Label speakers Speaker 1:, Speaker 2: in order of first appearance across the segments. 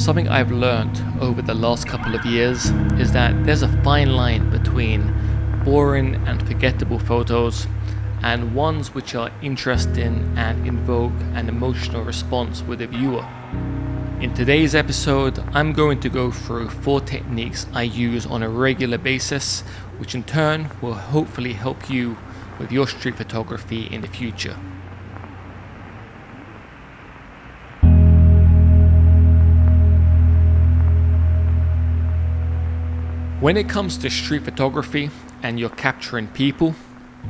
Speaker 1: Something I've learned over the last couple of years is that there's a fine line between boring and forgettable photos and ones which are interesting and invoke an emotional response with the viewer. In today's episode, I'm going to go through 4 techniques I use on a regular basis, which in turn will hopefully help you with your street photography in the future. When it comes to street photography and you're capturing people,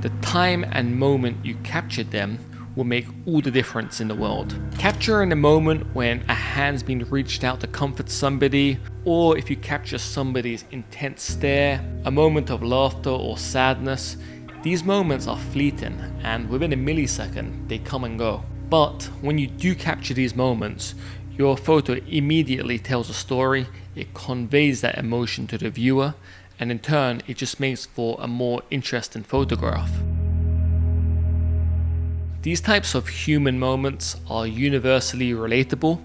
Speaker 1: the time and moment you captured them will make all the difference in the world. Capturing a moment when a hand's been reached out to comfort somebody, or if you capture somebody's intense stare, a moment of laughter or sadness, these moments are fleeting and within a millisecond they come and go. But when you do capture these moments, your photo immediately tells a story, it conveys that emotion to the viewer, and in turn it just makes for a more interesting photograph. These types of human moments are universally relatable,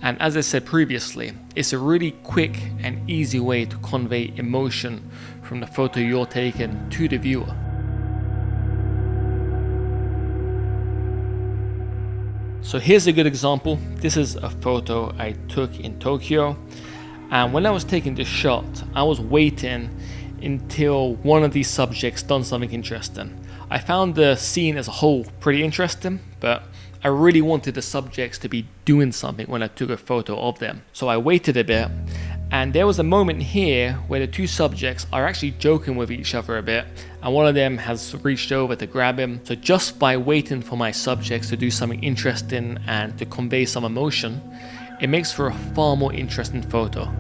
Speaker 1: and as I said previously, it's a really quick and easy way to convey emotion from the photo you're taking to the viewer. So here's a good example. This is a photo I took in Tokyo, and when I was taking this shot, I was waiting until one of these subjects done something interesting. I found the scene as a whole pretty interesting, but I really wanted the subjects to be doing something when I took a photo of them. So I waited a bit, and there was a moment here where the 2 subjects are actually joking with each other a bit, and one of them has reached over to grab him. So just by waiting for my subjects to do something interesting and to convey some emotion, it makes for a far more interesting photo.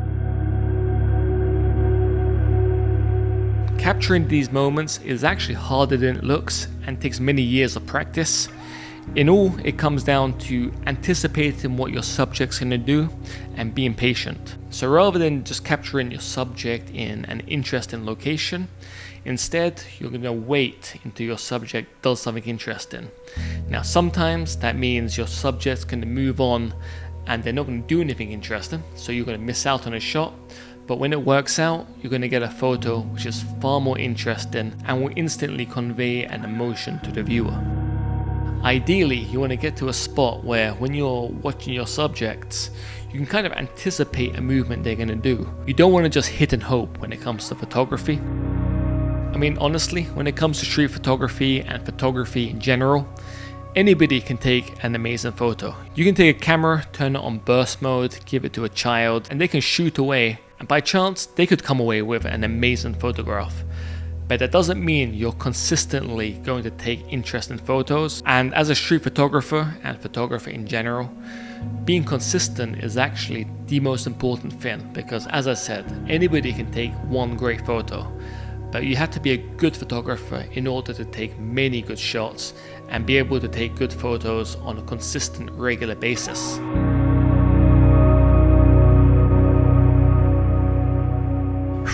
Speaker 1: Capturing these moments is actually harder than it looks and takes many years of practice. In all, it comes down to anticipating what your subject's going to do and being patient. So rather than just capturing your subject in an interesting location, instead you're going to wait until your subject does something interesting. Now sometimes that means your subject's going to move on and they're not going to do anything interesting, so you're going to miss out on a shot. But when it works out, you're going to get a photo which is far more interesting and will instantly convey an emotion to the viewer. Ideally, you want to get to a spot where when you're watching your subjects, you can kind of anticipate a movement they're going to do. You don't want to just hit and hope when it comes to photography. I mean, honestly, when it comes to street photography and photography in general, anybody can take an amazing photo. You can take a camera, turn it on burst mode, give it to a child, and they can shoot away. And by chance, they could come away with an amazing photograph. But that doesn't mean you're consistently going to take interesting photos. And as a street photographer and photographer in general, being consistent is actually the most important thing, because as I said, anybody can take one great photo. But you have to be a good photographer in order to take many good shots and be able to take good photos on a consistent, regular basis.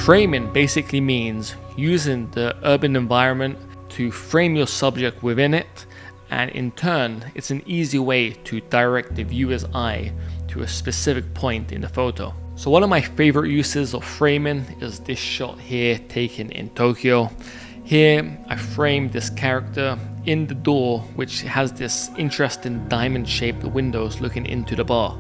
Speaker 1: Framing basically means using the urban environment to frame your subject within it, and in turn, it's an easy way to direct the viewer's eye to a specific point in the photo. So one of my favorite uses of framing is this shot here taken in Tokyo. Here I framed this character in the door, which has this interesting diamond-shaped windows looking into the bar.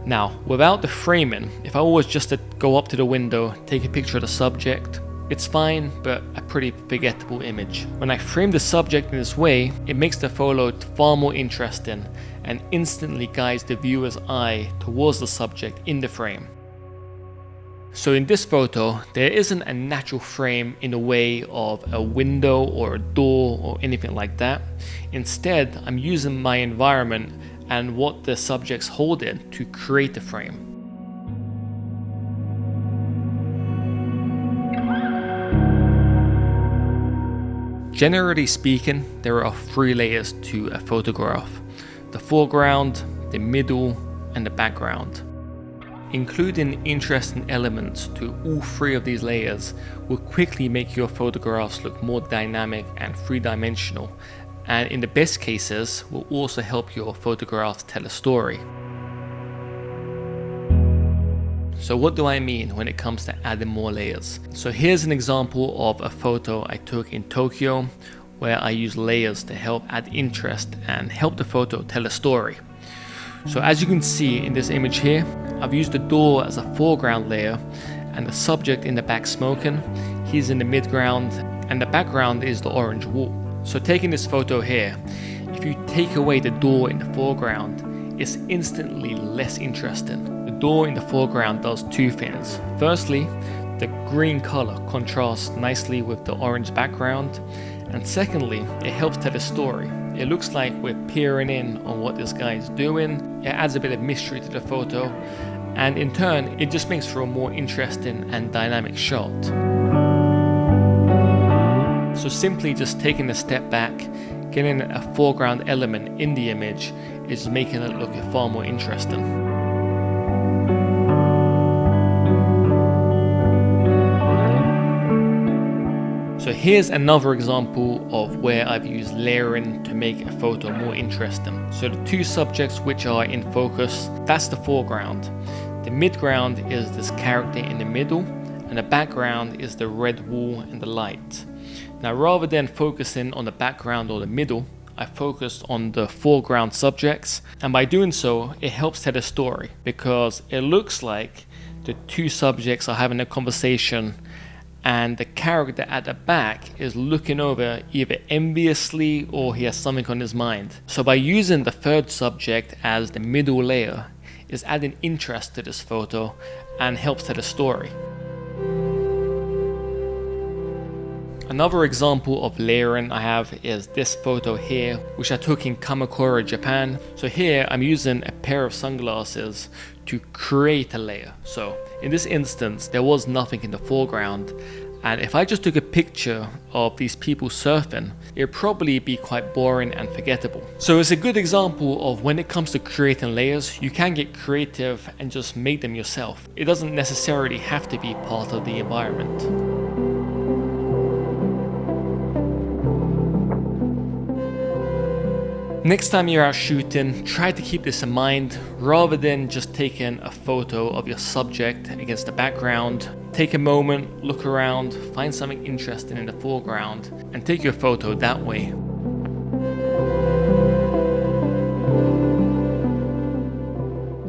Speaker 1: Now, without the framing, if I was just to go up to the window, take a picture of the subject, it's fine, but a pretty forgettable image. When I frame the subject in this way, it makes the photo far more interesting and instantly guides the viewer's eye towards the subject in the frame. So in this photo, there isn't a natural frame in the way of a window or a door or anything like that. Instead, I'm using my environment and what the subject's holding to create the frame. Generally speaking, there are 3 layers to a photograph: the foreground, the middle, and the background. Including interesting elements to all 3 of these layers will quickly make your photographs look more dynamic and 3-dimensional, and in the best cases will also help your photographs tell a story. So what do I mean when it comes to adding more layers? So here's an example of a photo I took in Tokyo where I use layers to help add interest and help the photo tell a story. So as you can see in this image here, I've used the door as a foreground layer and the subject in the back smoking. He's in the midground and the background is the orange wall. So taking this photo here, if you take away the door in the foreground, it's instantly less interesting. The door in the foreground does two things. Firstly, the green color contrasts nicely with the orange background. And secondly, it helps tell a story. It looks like we're peering in on what this guy is doing. It adds a bit of mystery to the photo. And in turn, it just makes for a more interesting and dynamic shot. So simply just taking a step back, getting a foreground element in the image is making it look far more interesting. So here's another example of where I've used layering to make a photo more interesting. So the two subjects which are in focus, that's the foreground. The midground is this character in the middle, and the background is the red wall and the light. Now rather than focusing on the background or the middle, I focused on the foreground subjects, and by doing so it helps tell a story because it looks like the two subjects are having a conversation and the character at the back is looking over either enviously or he has something on his mind. So by using the third subject as the middle layer is adding interest to this photo and helps tell a story. Another example of layering I have is this photo here, which I took in Kamakura, Japan. So here I'm using a pair of sunglasses to create a layer. So in this instance, there was nothing in the foreground. And if I just took a picture of these people surfing, it'd probably be quite boring and forgettable. So it's a good example of when it comes to creating layers, you can get creative and just make them yourself. It doesn't necessarily have to be part of the environment. Next time you're out shooting, try to keep this in mind. Rather than just taking a photo of your subject against the background, take a moment, look around, find something interesting in the foreground, and take your photo that way.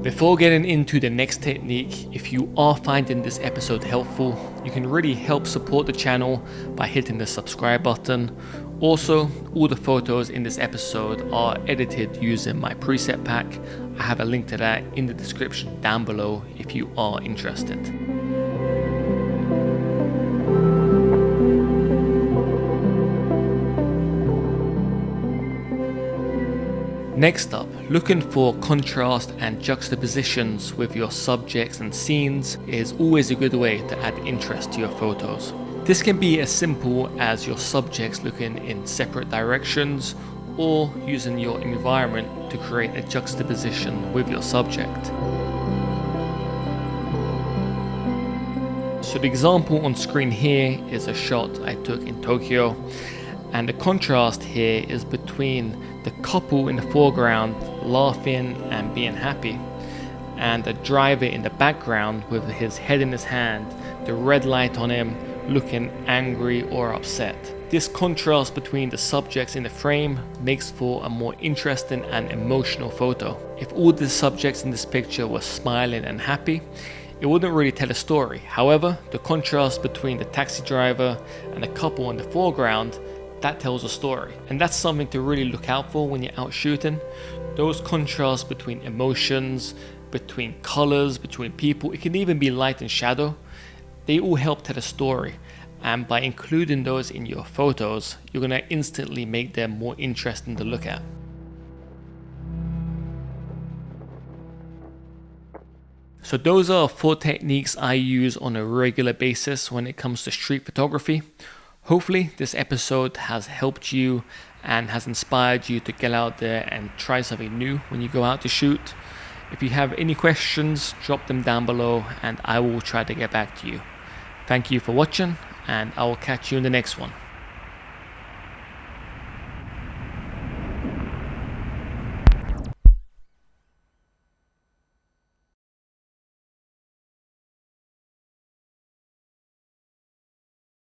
Speaker 1: Before getting into the next technique, if you are finding this episode helpful, you can really help support the channel by hitting the subscribe button. Also, all the photos in this episode are edited using my preset pack. I have a link to that in the description down below if you are interested. Next up, looking for contrast and juxtapositions with your subjects and scenes is always a good way to add interest to your photos. This can be as simple as your subjects looking in separate directions or using your environment to create a juxtaposition with your subject. So the example on screen here is a shot I took in Tokyo, and the contrast here is between the couple in the foreground laughing and being happy, and the driver in the background with his head in his hand, the red light on him, looking angry or upset. This contrast between the subjects in the frame makes for a more interesting and emotional photo. If all the subjects in this picture were smiling and happy, it wouldn't really tell a story. However, the contrast between the taxi driver and the couple in the foreground, that tells a story. And that's something to really look out for when you're out shooting. Those contrasts between emotions, between colors, between people, it can even be light and shadow. They all help tell a story, and by including those in your photos, you're going to instantly make them more interesting to look at. So those are 4 techniques I use on a regular basis when it comes to street photography. Hopefully this episode has helped you and has inspired you to get out there and try something new when you go out to shoot. If you have any questions, drop them down below and I will try to get back to you. Thank you for watching, and I will catch you in the next one.